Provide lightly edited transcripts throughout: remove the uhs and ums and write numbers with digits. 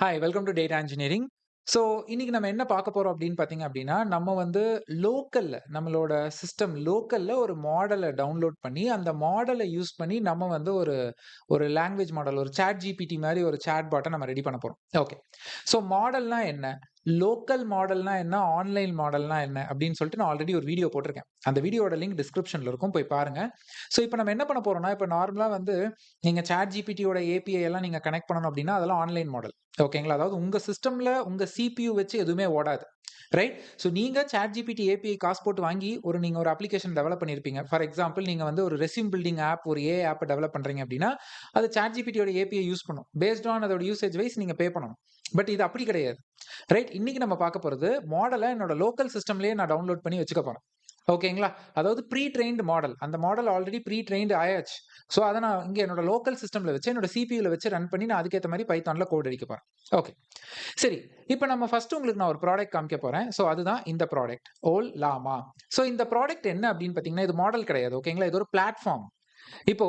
Hi, welcome to data engineering. So, இன்னைக்கு நம்ம என்ன பார்க்க போறோம் அப்படின்னு பார்த்தீங்க அப்படின்னா, நம்ம வந்து நம்மளோட சிஸ்டம் லோக்கல்ல ஒரு மாடல டவுன்லோட் பண்ணி, அந்த மாடல யூஸ் பண்ணி நம்ம வந்து ஒரு ஒரு லாங்குவேஜ் மாடல், ஒரு ChatGPT மாரி ஒரு சாட் பாட்ட நம்ம ரெடி பண்ண போறோம். ஓகே. ஸோ, மாடல்னா என்ன? லோக்கல் மாடல்னா என்ன? ஆன்லைன் மாடல்னா என்ன? அப்படின்னு சொல்லிட்டு நான் ஆல்ரெடி ஒரு வீடியோ போட்டிருக்கேன். அந்த வீடியோட லிங்க் டிஸ்கிரிப்ஷன்ல இருக்கும். போய் பாருங்க. ஸோ, இப்ப நம்ம என்ன பண்ண போறோம்னா, இப்ப நார்மலா வந்து நீங்க ChatGPTயோட API எல்லாம் நீங்க கனெக்ட் பண்ணணும் அப்படின்னா, அதெல்லாம் ஆன்லைன் மாடல். ஓகேங்களா? அதாவது உங்க சிஸ்டம்ல உங்க CPU வச்சு எதுவுமே ஓடாது. ரைட்? ஸோ நீங்க ChatGPT API காசு போட்டு வாங்கி நீங்க ஒரு அப்ளிகேஷன் டெவலப் பண்ணியிருப்பீங்க. ஃபார் எக்ஸாம்பிள் நீங்க வந்து ஒரு ரெஸ்யூம் பில்டிங் ஆப், ஒரு AI ஆப் டெவலப் பண்றீங்க அப்படின்னா, அது ChatGPTயோட API யூஸ் பண்ணும். பேஸ்ட் ஆன் அதோட யூசேஜ் வைஸ் நீங்க பே பண்ணணும். பட் இது அப்படி கிடையாது. ரைட்? இன்னைக்கு நம்ம பார்க்க போறது மாடல என்னோட லோக்கல் சிஸ்டம்லயே நான் டவுன்லோட் பண்ணி வச்சுக்க போறேன். ஓகேங்களா? அதாவது ப்ரீ ட்ரெயின்ட் மாடல். அந்த மாடல் ஆல்ரெடி ப்ரீ ட்ரெயின்ட் ஆயாச்சு. ஸோ அத நான் இங்க என்னோட லோக்கல் சிஸ்டம்ல வச்சு, என்னோட CPUல வச்சு ரன் பண்ணி நான் அதுக்கேத்த மாரி பைத்தான்ல கோட் அடிக்க போறேன். ஓகே. சரி. இப்ப நம்ம ஃபர்ஸ்ட் உங்களுக்கு நான் ஒரு ப்ராடக்ட் காமிக்க போறேன். ஸோ அதுதான் இந்த ப்ராடக்ட். ஓல் லாமா. ஸோ இந்த ப்ராடக்ட் என்ன அப்படின்னு பார்த்தீங்கன்னா, இது மாடல் கிடையாது. ஓகேங்களா? இது ஒரு பிளாட்ஃபார்ம். இப்போ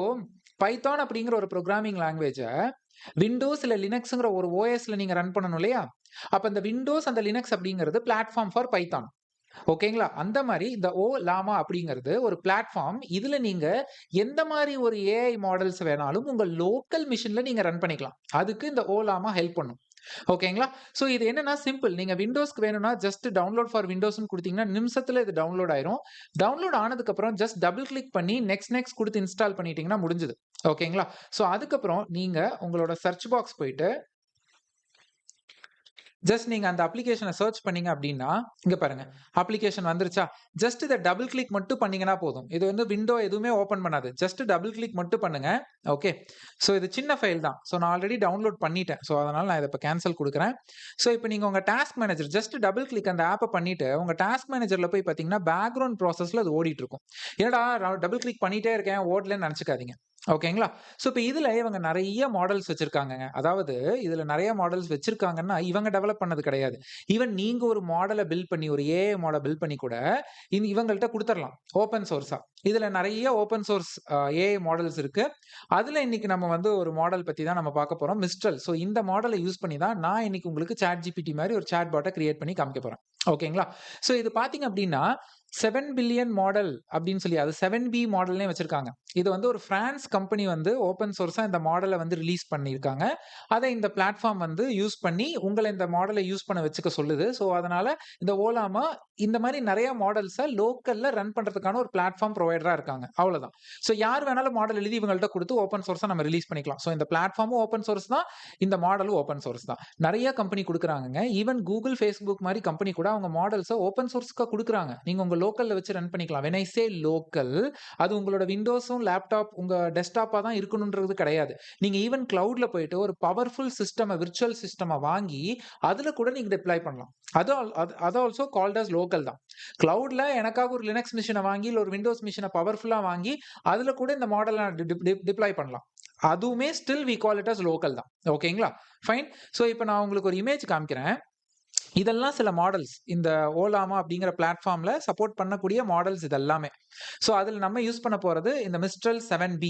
பைத்தான் அப்படிங்கிற ஒரு புரோகிராமிங் லாங்குவேஜ விண்டோஸ் இல்ல லினக்ஸ்ங்கிற ஒரு OSல நீங்க ரன் பண்ணணும் இல்லையா? அப்ப இந்த விண்டோஸ் அந்த லினக்ஸ் அப்படிங்கிறது பிளாட்ஃபார்ம் ஃபார் பைத்தான். ஓகேங்களா? அந்த மாரி இந்த லாமா அப்படிங்கிறது ஒரு பிளாட்ஃபார்ம். இதுல நீங்க எந்த மாரி ஒரு AI மாடல்ஸ் வேணாலும் உங்க லோக்கல் மெஷின்ல நீங்க ரன் பண்ணிக்கலாம். அதுக்கு இந்த லாமா ஹெல்ப் பண்ணும். ஓகேங்களா? ஸோ இது என்னன்னா சிம்பிள். நீங்க விண்டோஸ்க்கு வேணும்னா ஜஸ்ட் டவுன்லோட் ஃபார் விண்டோஸ்ன்னு குடுத்தீங்கன்னா, நிமிஷத்துல இது டவுன்லோட் ஆயிரும். டவுன்லோட் ஆனதுக்கு அப்புறம் ஜஸ்ட் டபுள் கிளிக் பண்ணி நெக்ஸ்ட் நெக்ஸ்ட் குடுத்து இன்ஸ்டால் பண்ணிட்டீங்கன்னா முடிஞ்சுது. ஓகேங்களா? ஸோ அதுக்கப்புறம் நீங்க உங்களோட சர்ச் பாக்ஸ் போயிட்டு ஜஸ்ட் நீங்க அந்த அப்ளிகேஷன சர்ச் பண்ணீங்க அப்டின்னா, இங்க பாருங்க. அப்ளிகேஷன் வந்துருச்சா? ஜஸ்ட் இத டபுள் கிளிக் மட்டும் பண்ணீங்கன்னா போதும். இது வந்து விண்டோ எதுவுமே ஓப்பன் பண்ணாது. ஜஸ்ட் டபுள் கிளிக் மட்டும் பண்ணுங்க. ஓகே. ஸோ இது சின்ன ஃபைல் தான். ஸோ நான் ஆல்ரெடி டவுன்லோட் பண்ணிட்டேன். ஸோ அதனால நான் இத இப்ப கேன்சல் குடுக்குறேன். ஸோ இப்ப நீங்க உங்க task manager just double click அந்த ஆப்ப பண்ணிட்டு, உங்க டாஸ்க் மேனேஜர்ல போய் பார்த்தீங்கன்னா, பேக்கிரவுண்ட் ப்ராசஸ்ல அது ஓடிட்டு இருக்கும். என்னடா டபுள் கிளிக் பண்ணிட்டே இருக்கேன், ஓடலன்னு நெனச்சுக்காதீங்க. ஓகேங்களா? ஸோ இப்ப இதுல இவங்க நெறைய மாடல்ஸ் வச்சிருக்காங்கங்க. அதாவது இதுல நெறைய மாடல்ஸ் வச்சிருக்காங்கன்னா, இவங்க டெவலப் பண்ணது கிடையாது. ஈவன் நீங்க ஒரு மாடல பில்ட் பண்ணி, ஒரு AI மாடல் பில்ட் பண்ணி கூட, இவங்கள்ட்ட குடுத்துறலாம். ஓப்பன் சோர்ஸா. இதுல நெறைய ஓப்பன் சோர்ஸ் AI மாடல்ஸ் இருக்கு. அதுல இன்னைக்கு நம்ம வந்து ஒரு மாடல் பத்தி தான் நம்ம பார்க்க போறோம். மிஸ்ட்ரல். ஸோ இந்த மாடல யூஸ் பண்ணி தான் நான் இன்னைக்கு உங்களுக்கு ChatGPT மாரி ஒரு சாட் பாட்ட கிரியேட் பண்ணி காமிக்க போறேன். ஓகேங்களா? ஸோ இது பார்த்தீங்க அப்டின்னா, 7 பில்லியன் மாடல் அப்டின்னு சொல்லி அது 7B மாடல்னே வச்சிருக்காங்க. இது வந்து ஒரு பிரான்ஸ் கம்பெனி வந்து ஓப்பன் சோர்ஸா இந்த மாடல வந்து ரிலீஸ் பண்ணியிருக்காங்க. அத இந்த பிளாட்ஃபார்ம் வந்து யூஸ் பண்ணி உங்கள இந்த மாடல யூஸ் பண்ண வச்சுக்க சொல்லுது. ஸோ அதனால இந்த ஓலாமா இந்த மாரி நெறைய மாடல்ஸ லோக்கல்ல ரன் பண்றதுக்கான ஒரு பிளாட்ஃபார்ம் புரொவைடரா இருக்காங்க. அவ்வளதான். ஸோ யார் வேணாலும் மாடல் எழுதி இவங்கள்ட்ட குடுத்து ஓப்பன் சோர்ஸா நம்ம ரிலீஸ் பண்ணிக்கலாம். ஸோ இந்த பிளாட்ஃபார்மும் ஓப்பன் சோர்ஸ் தான். இந்த மாடலும் ஓப்பன் சோர்ஸ் தான். நெறைய கம்பெனி குடுக்குறாங்கங்க. ஈவன் Google, Facebook மாரி கம்பெனி கூட அவங்க மாடல்ஸ ஓப்பன் சோர்ஸ்க்கு குடுக்குறாங்க. நீங்க உங்க லோக்கல்ல வச்சு ரன் பண்ணிக்கலாம். வென் ஐ சே லோக்கல் அது உங்களோட விண்டோஸும், லேப்டாப் உங்க டெஸ்க்டாப்பா தான் இருக்கணும்ன்றது கிடையாது. நீங்க ஈவன் கிளவுட்ல போயிட்டு ஒரு பவர்ஃபுல் சிஸ்டம், விர்ச்சுவல் சிஸ்டம வாங்கி, அதுல கூட நீங்க டிப்ளாய் பண்ணலாம். அது ஆல்சோ கால்ட் அஸ் லோக்கல் தான். கிளவுட்ல எனக்காக ஒரு லினக்ஸ் மெஷின வாங்கி, இல்ல ஒரு விண்டோஸ் மெஷின பவர்ஃபுல்லா வாங்கி, அதுல கூட இந்த மாடல நான் டிப்ளாய் பண்ணலாம். அதுவுமே still we call it as local தான். ஓகேங்களா? ஃபைன். ஸோ இப்ப நான் உங்களுக்கு ஒரு இமேஜ் காமிக்கிறேன். இதெல்லாம் சில மாடல்ஸ். இந்த ஓலாமா அப்படிங்கிற பிளாட்ஃபார்ம்ல சப்போர்ட் பண்ணக்கூடிய மாடல்ஸ் இது எல்லாமே. ஸோ அதுல நம்ம யூஸ் பண்ண போறது இந்த மிஸ்ட்ரல் 7B.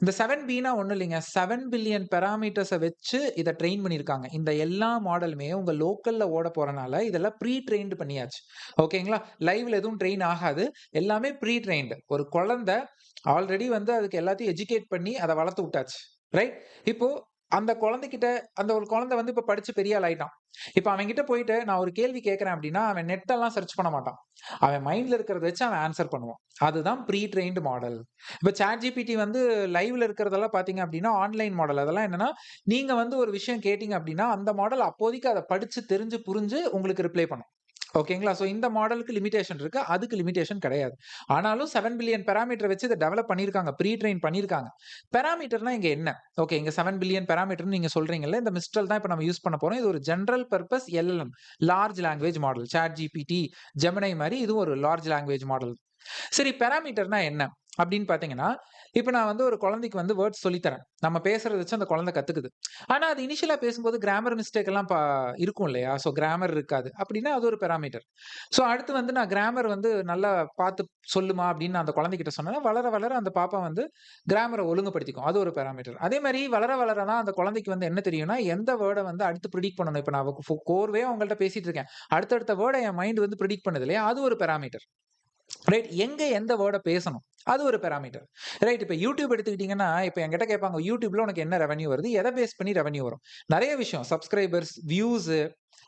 இந்த 7Bனா ஒண்ணும் இல்லைங்க. 7 பில்லியன் பாராமீட்டர்ஸ வச்சு இத ட்ரெயின் பண்ணியிருக்காங்க. இந்த எல்லா மாடலுமே உங்க லோக்கல்ல ஓட போறனால இதெல்லாம் ப்ரீ ட்ரெயின்ட் பண்ணியாச்சு. ஓகேங்களா? லைவ்ல எதுவும் ட்ரெயின் ஆகாது. எல்லாமே ப்ரீ ட்ரெயின்ட். ஒரு குழந்தை ஆல்ரெடி வந்து அதுக்கு எல்லாத்தையும் எஜுகேட் பண்ணி அத வளர்த்து விட்டாச்சு. ரைட்? இப்போ அந்த குழந்தைகிட்ட அந்த ஒரு குழந்தை வந்து இப்ப படிச்சு பெரிய ஆள் ஆயிட்டான். இப்ப அவன்கிட்ட போயிட்டு நான் ஒரு கேள்வி கேட்கிறேன் அப்படின்னா, அவன் நெட் எல்லாம் சர்ச் பண்ண மாட்டான். அவன் மைண்ட்ல இருக்கிறத வச்சு அவன் ஆன்சர் பண்ணுவான். அதுதான் ப்ரீ ட்ரெயின்ட் மாடல். இப்ப ChatGPT வந்து லைவ்ல இருக்கிறதெல்லாம் பார்த்தீங்க அப்படின்னா, ஆன்லைன் மாடல். அதெல்லாம் என்னன்னா, நீங்க வந்து ஒரு விஷயம் கேட்டீங்க அப்படின்னா, அந்த மாடல் அப்போதைக்கு அத படிச்சு, தெரிஞ்சு, புரிஞ்சு உங்களுக்கு ரிப்ளை பண்ணும். ஓகேங்களா? ஸோ இந்த மாடலுக்கு லிமிட்டேஷன் இருக்கு. அதுக்கு லிமிட்டேஷன் கிடையாது. ஆனாலும் 7 பில்லியன் பாராமீட்டர் வச்சு இத டெவலப் பண்ணியிருக்காங்க. ப்ரீ ட்ரெயின் பண்ணியிருக்காங்க. பாராமீட்டர்னா இங்க என்ன? ஓகே, இங்க 7 பில்லியன் பாராமீட்டர்ன்னு நீங்க சொல்றீங்கல்ல. இந்த மிஸ்ட்ரல் தான் இப்ப நம்ம யூஸ் பண்ண போறோம். இது ஒரு general purpose LLM. Large language model. ChatGPT, Gemini மாரி இதுவும் ஒரு லார்ஜ் லாங்குவேஜ் மாடல். சரி, பாராமீட்டர்னா என்ன? அப்படின்னு பார்த்தீங்கன்னா, இப்ப நான் வந்து ஒரு குழந்தைக்கு வந்து வேர்ட்ஸ் சொல்லி தரேன். நம்ம பேசுறத வச்சு அந்த குழந்தை கத்துக்குது. ஆனா, அது இனிஷியலா பேசும்போது கிராமர் மிஸ்டேக் எல்லாம் இருக்கும் இல்லையா? ஸோ கிராமர் இருக்காது. அப்படின்னா அது ஒரு பாராமீட்டர். ஸோ அடுத்து வந்து நான் கிராமர் வந்து நல்லா பார்த்து சொல்லுமா அப்படின்னு நான் அந்த குழந்தைகிட்ட சொன்னேன்னா, வளர வளர அந்த பாப்பா வந்து கிராமர ஒழுங்குபடுத்திக்கும். அது ஒரு பாராமீட்டர். அதே மாரி வளர வளர தான் அந்த குழந்தைக்கு வந்து என்ன தெரியும்னா, எந்த வேர்ட வந்து அடுத்து பிரெடிக்ட் பண்ணணும். இப்ப நான் கோர்வையா உங்கள்ட்ட பேசிட்டு இருக்கேன். அடுத்தடுத்த வேர்ட என் மைண்ட் வந்து பிரெடிக்ட் பண்ணுது இல்லையா? அது ஒரு பாராமீட்டர். ரைட். எங்க எந்த வேர்ட பேசணும். அது ஒரு பாராமீட்டர். ரைட். இப்ப YouTube எடுத்துக்கிட்டீங்கன்னா, இப்ப என்கிட்ட கேட்பாங்க, YouTubeல உனக்கு என்ன ரெவென்யூ வருது? எத பேஸ் பண்ணி ரெவென்யூ வரும்? நெறைய விஷயம். Subscribers, views,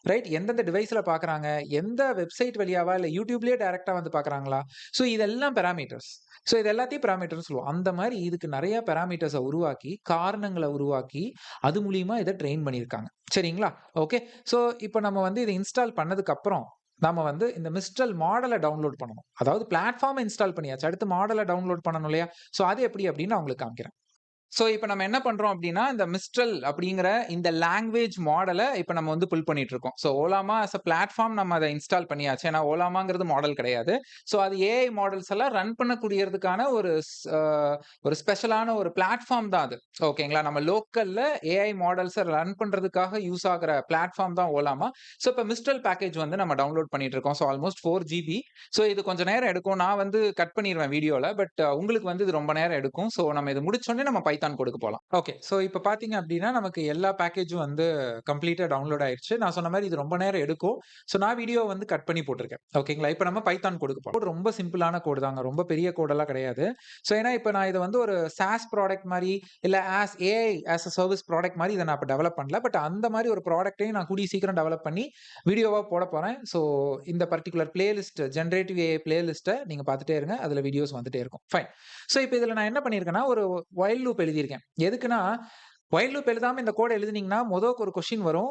right. எந்தெந்த டிவைஸ்ல பார்க்குறாங்க? எந்த வெப்சைட் வழியாவா? இல்ல YouTubeலயே டைரக்ட்டா வந்து பார்க்குறாங்களா? ஸோ இதெல்லாம் பாராமீட்டர்ஸ். ஸோ இது எல்லாத்தையும் பாராமீட்டர்ன்னு சொல்லுவோம். அந்த மாரி இதுக்கு நெறைய பாராமீட்டர்ஸ உருவாக்கி, காரணங்கள உருவாக்கி, அது மூலியமா இத ட்ரெயின் பண்ணியிருக்காங்க. சரிங்களா? ஓகே. ஸோ இப்ப நம்ம வந்து இத இன்ஸ்டால் பண்ணதுக்கு அப்புறம் நாம வந்து இந்த மிஸ்ட்ரல் மாடல டவுன்லோட் பண்ணணும். அதாவது பிளாட்ஃபார்ம இன்ஸ்டால் பண்ணியாச்சு. அடுத்து மாடல டவுன்லோட் பண்ணணும் இல்லையா? ஸோ அது எப்படி அப்படின்னு நான் உங்களுக்கு காமிக்கிறேன். ஸோ இப்ப நம்ம என்ன பண்றோம் அப்படின்னா, இந்த மிஸ்ட்ரல் அப்படிங்கிற இந்த லாங்குவேஜ் மாடல இப்ப நம்ம வந்து புல் பண்ணிட்டு இருக்கோம். ஸோ ஓலாமா ஆஸ் அ பிளாட்ஃபார்ம் நம்ம அத இன்ஸ்டால் பண்ணியாச்சு. ஏன்னா ஓலாமாங்கிறது மாடல் கிடையாது. ஸோ அது ஏஐ மாடல்ஸ் எல்லாம் ரன் பண்ணக்கூடியதுக்கான ஒரு ஸ்பெஷலான ஒரு பிளாட்ஃபார்ம் தான் அது. ஓகேங்களா? நம்ம லோக்கல்ல ஏஐ மாடல்ஸ ரன் பண்றதுக்காக யூஸ் ஆகுற பிளாட்ஃபார்ம் தான் ஓலாமா. ஸோ இப்ப மிஸ்ட்ரல் பேக்கேஜ் வந்து நம்ம டவுன்லோட் பண்ணிட்டு இருக்கோம். So almost 4 GB. ஸோ இது கொஞ்சம் நேரம் எடுக்கும். நான் வந்து கட் பண்ணிருவேன் வீடியோல. பட் உங்களுக்கு வந்து இது ரொம்ப நேரம் எடுக்கும். ஸோ நம்ம இத முடிச்சோனே நம்ம பைத்தான் கோடுக்கு போலாம். ஓகே. ஸோ இப்ப பார்த்தீங்க அப்டின்னா, நமக்கு எல்லா பேக்கேஜும் வந்து கம்ப்ளீட்டா டவுன்லோட் ஆயிருச்சு. நான் சொன்ன மாரி இது ரொம்ப நேரம் எடுக்கும். ஸோ நான் வீடியோ வந்து கட் பண்ணி போட்டுருக்கேன். ஓகேங்களா? இப்ப நம்ம பைத்தான் கோடுக்கு போலாம். கோட் ரொம்ப சிம்பிளான கோடு தாங்க. ரொம்ப பெரிய கோடெல்லாம் கிடையாது. ஸோ ஏன்னா இப்ப நான் இத வந்து ஒரு சாஸ் ப்ராடக்ட் மாரி, இல்ல AI as a service product மாரி இத நான் இப்ப டெவலப் பண்ணல. பட் அந்த மாரி ஒரு ப்ராடக்ட்டையும் நான் கூடிய சீக்கிரம் டெவலப் பண்ணி வீடியோவா போடப் போறேன். ஸோ இந்த பர்ட்டிகுலர் பிளேலிஸ்ட் ஜெனரேட்டிவ் ஏஐ பிளேலிஸ்ட்ட நீங்க பார்த்துட்டே இருங்க. அதுல வீடியோஸ் வந்துட்டே இருக்கும். ஃபைன். ஸோ இப்ப இதுல நான் என்ன பண்ணியிருக்கேன்னா, ஒரு வொயில் லூப் எழுதியிருக்கேன். எதுக்குன்னா, வொயில் லூப் எழுதாம இந்த கோட எழுதுனீங்கன்னா, மொதக்கு ஒரு கொஸ்டின் வரும்.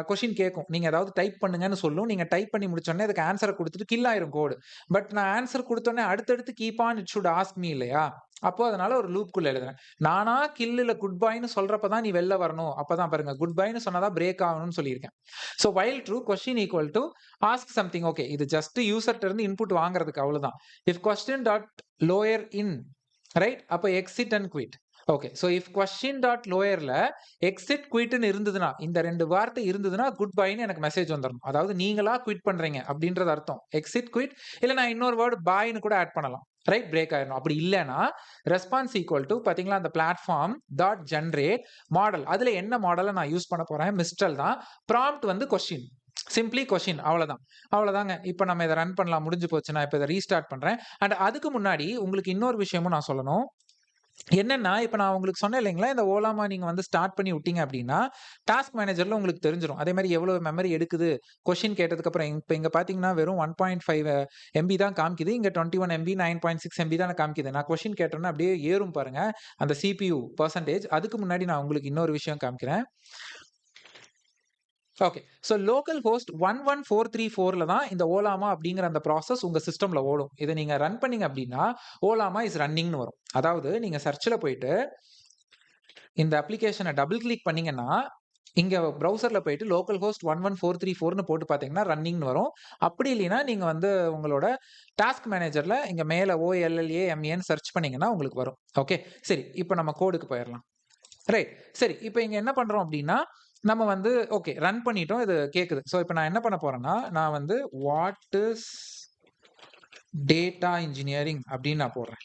கொஸ்டின் கேட்கும். நீங்க ஏதாவது டைப் பண்ணுங்கன்னு சொல்லும். நீங்க டைப் பண்ணி முடிச்சோனே அதுக்கு ஆன்ஸர குடுத்துட்டு கில் ஆயிரும் கோடு. பட் நான் ஆன்ஸர் குடுத்தோனே அடுத்தடுத்து keep on it should ask me இல்லையா? அப்போ அதனால ஒரு லூப்க்குள்ள எழுதுறேன். நானா கில் இல்ல குட் பைன்னு சொல்றப்ப தான் நீ வெளில வரணும். அப்பதான் பாருங்க குட் பைன்னு சொன்னா தான் பிரேக் ஆகணும்னு சொல்லியிருக்கேன். So while true question equal to ask something. Okay. இது ஜஸ்ட் யூசர்ட்ட இருந்து இன்புட் வாங்குறதுக்கு அவ்வளவுதான். If question dot lower in right? அப்ப exit and quit. Okay. So if question dot லோயர்ல எக்ஸிட் குயிட்ன்னு இருந்ததுன்னா, இந்த 2 வார்த்தை இருந்ததுன்னா, குட் பைன்னு எனக்கு மெசேஜ் வந்துரணும். அதாவது நீங்களா குயிட் பண்றீங்க அப்படின்றது அர்த்தம். எக்ஸிட் குயிட் இல்ல நான் இன்னொரு வேர்ட் பாய்ன்னு கூட ஆட் பண்ணலாம். ரைட்? பிரேக் ஆயிரணும். அப்படி இல்லன்னா, ரெஸ்பான்ஸ் ஈக்குவல் டூ பாத்தீங்களா அந்த பிளாட்ஃபார்ம் டாட் ஜெனரேட் மாடல். அதுல என்ன மாடல நான் யூஸ் பண்ண போறேன்? மிஸ்ட்ரல் தான். ப்ராம்ப்ட் வந்து கொஸ்டின். சிம்ப்ளி கொஸ்டின் அவ்வளவுதான். அவ்வளவுதாங்க. இப்ப நம்ம இத ரன் பண்ணலாம். முடிஞ்சு போச்சு. நான் இப்ப இத ரீஸ்டார்ட் பண்றேன். அண்ட் அதுக்கு முன்னாடி உங்களுக்கு இன்னொரு விஷயமும் நான் சொல்லணும். என்னன்னா, இப்ப நான் உங்களுக்கு சொன்னேன் இல்லைங்களா, இந்த ஓலாமா நீங்க வந்து ஸ்டார்ட் பண்ணி விட்டீங்க அப்படின்னா, டாஸ்க் மேனேஜர்ல உங்களுக்கு தெரிஞ்சிரும். அதே மாரி எவ்வளவு மெமரி எடுக்குது, கொஸ்டின் கேட்டதுக்கு அப்புறம் இப்ப இங்க பார்த்தீங்கன்னா, வெறும் 1.5 எம்பி தான் காமிக்குது. இங்க 21 எம்பி, 9.6 எம்பி தானே காமிக்குது. நான் கொஸ்டின் கேட்டோனே அப்படியே ஏறும் பாருங்க. அந்த சிபியூ பெர்சன்டேஜ். அதுக்கு முன்னாடி நான் உங்களுக்கு இன்னொரு விஷயம் காமிக்கிறேன். ஓகே. ஸோ லோக்கல் ஹோஸ்ட் 11434ல தான் இந்த ஓலாமா அப்படிங்கிற அந்த ப்ராசஸ் உங்க சிஸ்டம்ல ஓடும். இத நீங்க ரன் பண்ணீங்க அப்படின்னா, ஓலாமா இஸ் ரன்னிங்ன்னு வரும். அதாவது நீங்க சர்ச்ல போயிட்டு இந்த அப்ளிகேஷன டபுள் கிளிக் பண்ணீங்கன்னா, இங்க ப்ரௌசர்ல போயிட்டு லோக்கல் ஹோஸ்ட் 11434ன்னு போட்டு பார்த்தீங்கன்னா, ரன்னிங்ன்னு வரும். அப்படி இல்லைன்னா, நீங்க வந்து உங்களோட டாஸ்க் மேனேஜர்ல இங்க மேல OLLAMAன்னு சர்ச் பண்ணீங்கன்னா உங்களுக்கு வரும். ஓகே. சரி. இப்ப நம்ம கோடுக்கு போயிரலாம். ரைட். சரி. இப்ப இங்க என்ன பண்றோம் அப்டின்னா, நம்ம வந்து ஓகே ரன் பண்ணிட்டோம். இது கேக்குது. ஸோ இப்ப நான் என்ன பண்ண போறேன்னா, நான் வந்து வாட் இஸ் டேட்டா இன்ஜினியரிங் அப்டின்னு நான் போடுறேன்.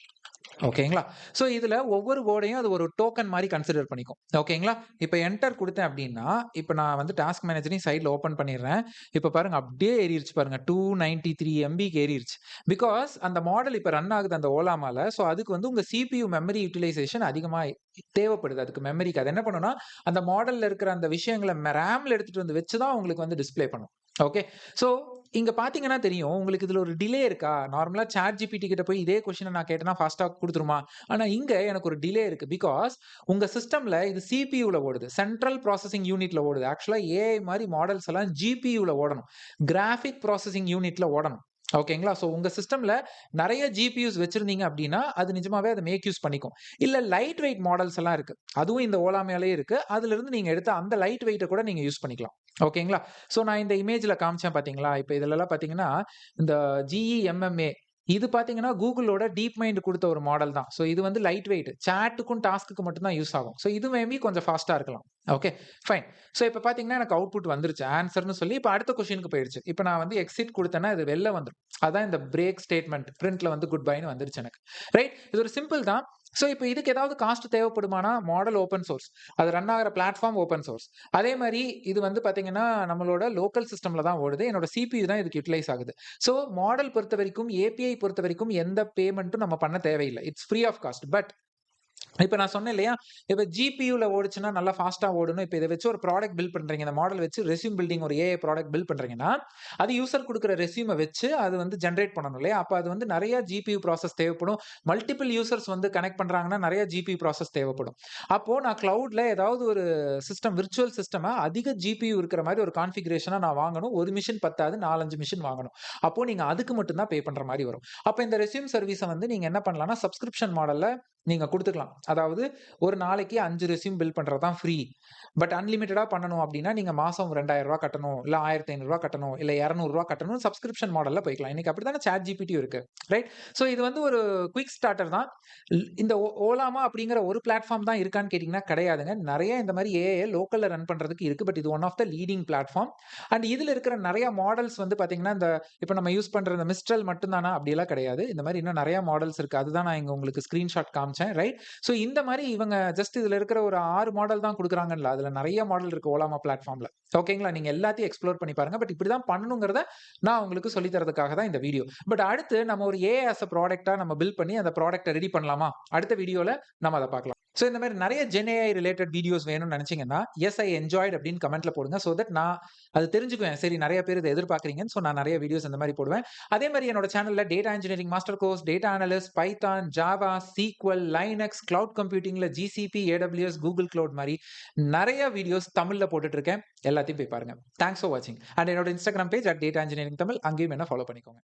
ஓகேங்களா? ஸோ இதுல ஒவ்வொரு வேர்டையும் அது ஒரு டோக்கன் மாரி கன்சிடர் பண்ணிக்கும். ஓகேங்களா? இப்ப என்டர் குடுத்தேன் அப்டின்னா, இப்ப நான் வந்து டாஸ்க் மேனேஜரையும் சைட்ல ஓப்பன் பண்ணிடுறேன். இப்ப பாருங்க அப்படியே ஏறிருச்சு பாருங்க. 293 எம்பிக்கு ஏறிருச்சு. பிகாஸ் அந்த மாடல் இப்ப ரன் ஆகுது அந்த ஓலாமால. ஸோ அதுக்கு வந்து உங்க சிபியூ மெமரி யுட்டிலைசேஷன் அதிகமா தேவைப்படுது. அதுக்கு மெமரிக்கு. அது என்ன பண்ணும்னா, அந்த மாடல்ல இருக்கிற அந்த விஷயங்கள ரேம்ல எடுத்துட்டு வந்து வச்சு தான் உங்களுக்கு வந்து டிஸ்ப்ளே பண்ணும். ஓகே. ஸோ இங்க பார்த்தீங்கன்னா தெரியும். உங்களுக்கு இதுல ஒரு டிலே இருக்கா? நார்மலா ChatGPT கிட்ட போய் இதே கொஸ்டின நான் கேட்டேன்னா ஃபாஸ்ட்டா குடுத்துருமா? ஆனா இங்க எனக்கு ஒரு டிலே இருக்கு. பிகாஸ் உங்க சிஸ்டம்ல இது சிபியூல ஓடுது. சென்ட்ரல் ப்ராசஸிங் யூனிட்ல ஓடுது. ஆக்சுவலா ஏஐ மாரி மாடல்ஸ் எல்லாம் ஜிபியூல ஓடணும். கிராபிக் ப்ராசஸிங் யூனிட்ல ஓடணும். ஓகேங்களா? ஸோ உங்க சிஸ்டம்ல நெறைய ஜிபியூஸ் வச்சிருந்தீங்க அப்டின்னா, அது நிஜமாவே அத மேக் யூஸ் பண்ணிக்கும். இல்ல லைட் வெயிட் மாடல்ஸ் எல்லாம் இருக்கு. அதுவும் இந்த ஓலாமாலயே இருக்கு. அதிலிருந்து நீங்க எடுத்த அந்த லைட் வெயிட்ட கூட நீங்க யூஸ் பண்ணிக்கலாம். ஓகேங்களா? ஸோ நான் இந்த இமேஜ்ல காமிச்சேன் பார்த்தீங்களா? இப்ப இதுலலாம் பார்த்தீங்கன்னா, இந்த GEMMA இது பார்த்தீங்கன்னா, Googleஓட டீப் மைண்ட் குடுத்த ஒரு மாடல் தான். ஸோ இது வந்து லைட் வெயிட். சாட்டுக்கும், டாஸ்க்குக்கு மட்டும் தான் யூஸ் ஆகும். ஸோ இது மேபி கொஞ்சம் ஃபாஸ்ட்டா இருக்கலாம். Okay, fine. ஸோ இப்ப பார்த்தீங்கன்னா, எனக்கு அவுட்புட் வந்துருச்சு. ஆன்ஸர்ன்னு சொல்லி இப்ப அடுத்த கொஸ்டினுக்கு போயிடுச்சு. இப்ப நான் வந்து எக்ஸிட் குடுத்தேன்னா, இது வெளில வந்துரும். அதான் இந்த பிரேக் ஸ்டேட்மென்ட். பிரிண்ட்ல வந்து குட் பைன்னு வந்துருச்சு எனக்கு. ரைட்? இது ஒரு சிம்பிள் தான். ஸோ இப்ப இதுக்கு ஏதாவது காஸ்ட் தேவைப்படுமானா, மாடல் ஓப்பன் சோர்ஸ். அது ரன் ஆகுற பிளாட்ஃபார்ம் ஓப்பன் சோர்ஸ். அதே மாரி இது வந்து பார்த்தீங்கன்னா, நம்மளோட லோக்கல் சிஸ்டம்ல தான் ஓடுது. என்னோட சிபியு தான் இதுக்கு யுட்டிலைஸ் ஆகுது. ஸோ மாடல் பொறுத்தவரைக்கும், ஏபிஐ பொறுத்தவரைக்கும் எந்த பேமெண்ட்டும் நம்ம பண்ண தேவையில்ல. It's free of cost. But இப்ப நான் சொன்னேன் இல்லையா? இப்ப ஜிபியூல ஓடுச்சுன்னா நல்லா ஃபாஸ்ட்டா ஓடணும். இப்ப இத வச்சு ஒரு ப்ராடக்ட் பில்ட் பண்றீங்க. இந்த மாடல் வச்சு ரெஸ்யூம் பில்டிங் ஒரு ஏஐ ப்ராடக்ட் பில்ட் பண்றீங்கன்னா, அது யூசர் குடுக்குற ரெஸ்யூம வச்சு அது வந்து ஜெனரேட் பண்ணணும் இல்லையா? அப்ப அது வந்து நெறைய ஜிபியூ ப்ராசஸ் தேவைப்படும். மல்டிபிள் யூசர்ஸ் வந்து கனெக்ட் பண்றாங்கன்னா, நெறைய ஜிபியூ ப்ராசஸ் தேவைப்படும். அப்போ நான் கிளவுட்ல ஏதாவது ஒரு சிஸ்டம் விர்ச்சுவல் சிஸ்டம அதிக ஜிபியூ இருக்கிற மாரி ஒரு கான்ஃபிகரேஷனா நான் வாங்கணும். 1 மிஷின் பத்தாது. 4, 5 மிஷின் வாங்கணும். அப்போ நீங்க அதுக்கு மட்டும் தான் பே பண்ற மாரி வரும். அப்ப இந்த ரெஸ்யூம் சர்வீஸ வந்து நீங்க என்ன பண்ணலாம்னா, சப்ஸ்கிரிப்ஷன் மாடல்ல நீங்க குடுத்துக்கலாம். அதாவது ஒரு நாளைக்கு 5 ரெஸ்யூம் பில்ட் பண்றது தான் ஃப்ரீ. பட் அன்லிமிட்டடா பண்ணணும் அப்டின்னா, நீங்க மாசம் ரூ. 2000 கட்டணும். இல்ல ரூ. 1500 கட்டணும். இல்ல ரூ. 200 கட்டணும். சப்ஸ்கிரிப்ஷன் மாடல்ல போய்க்கலாம். இன்னைக்கு அப்படித்தானே சாட் ஜிபிடியும் இருக்கு. ரைட்? சோ இது வந்து ஒரு குயிக் ஸ்டார்ட்டர் தான். இந்த ஓலாமா அப்படிங்கிற ஒரு பிளாட்ஃபார்ம் தான் இருக்கான்னு கேட்டீங்கன்னா கிடையாதுங்க. நெறைய இந்த மாரி ஏஐ லோக்கல்ல ரன் பண்றதுக்கு இருக்கு. பட் இது one of the leading platform. And இதுல இருக்கிற நெறைய மாடல்ஸ் வந்து பாத்தீங்கன்னா, இந்த இப்ப நம்ம யூஸ் பண்ற இந்த மிஸ்ட்ரல் மட்டும் தானா அப்படியெல்லாம் கிடையாது. இந்த மாரி இன்னும் நெறைய மாடல்ஸ் இருக்கு. அதுதான் நான் இங்க உங்களுக்கு ஸ்கிரீன்ஷாட் காமிச்சேன். ரைட்? சோ இந்த மாரி இவங்க ஜஸ்ட் இதுல இருக்கிற ஒரு 6 மாடல் தான் குடுக்குறாங்கல்ல. அதுல நெறைய மாடல் இருக்கு ஓலாமா பிளாட்ஃபார்ம்ல. ஓகேங்களா? நீங்க எல்லாத்தையும் எக்ஸ்ப்ளோர் பண்ணி பாருங்க. பட் இப்படிதான் பண்ணணுங்கிறத நான் உங்களுக்கு சொல்லி தரதுக்காக தான் இந்த வீடியோ. பட் அடுத்து நம்ம ஒரு ஏஐ ஆஸ் அ ப்ராடக்ட்டா நம்ம பில்ட் பண்ணி அந்த ப்ராடக்ட்ட ரெடி பண்ணலாமா? அடுத்த வீடியோல நம்ம அத பார்க்கலாம். சோ இந்த மாரி நெறைய ஜென் ஏஐ ரிலேட்டட் வீடியோஸ் வேணும்னு நெனச்சீங்கன்னா, எஸ் ஐ என்ஜாய்ட் அப்படின்னு கமெண்ட்ல போடுங்க. சோ தட் நான் அது தெரிஞ்சுக்குவேன். சரி நெறைய பேர் இத எதிர்பார்க்கிறீங்கன்னு. சோ நான் நெறைய வீடியோஸ் இந்த மாரி போடுவேன். அதே மாரி என்னோட சேனல்ல data engineering master course, data analyst, Python, Java, SQL, Linux, cloud கம்ப்யூட்டிங்ல ஜிசிபி, ஏடபிள்யூஎஸ், கூகுள் கிளவுட் மாரி நெறைய வீடியோஸ் தமிழ்ல போட்டுட்டு இருக்கேன். எல்லாத்தையும் போய் பாருங்க. தேங்க்ஸ் ஃபார் வாட்சிங். அண்ட் என்னோட இன்ஸ்டாகிராம் பேஜ் @dataengineeringtamil அங்கேயும் என்ன ஃபாலோ பண்ணிக்கோங்க.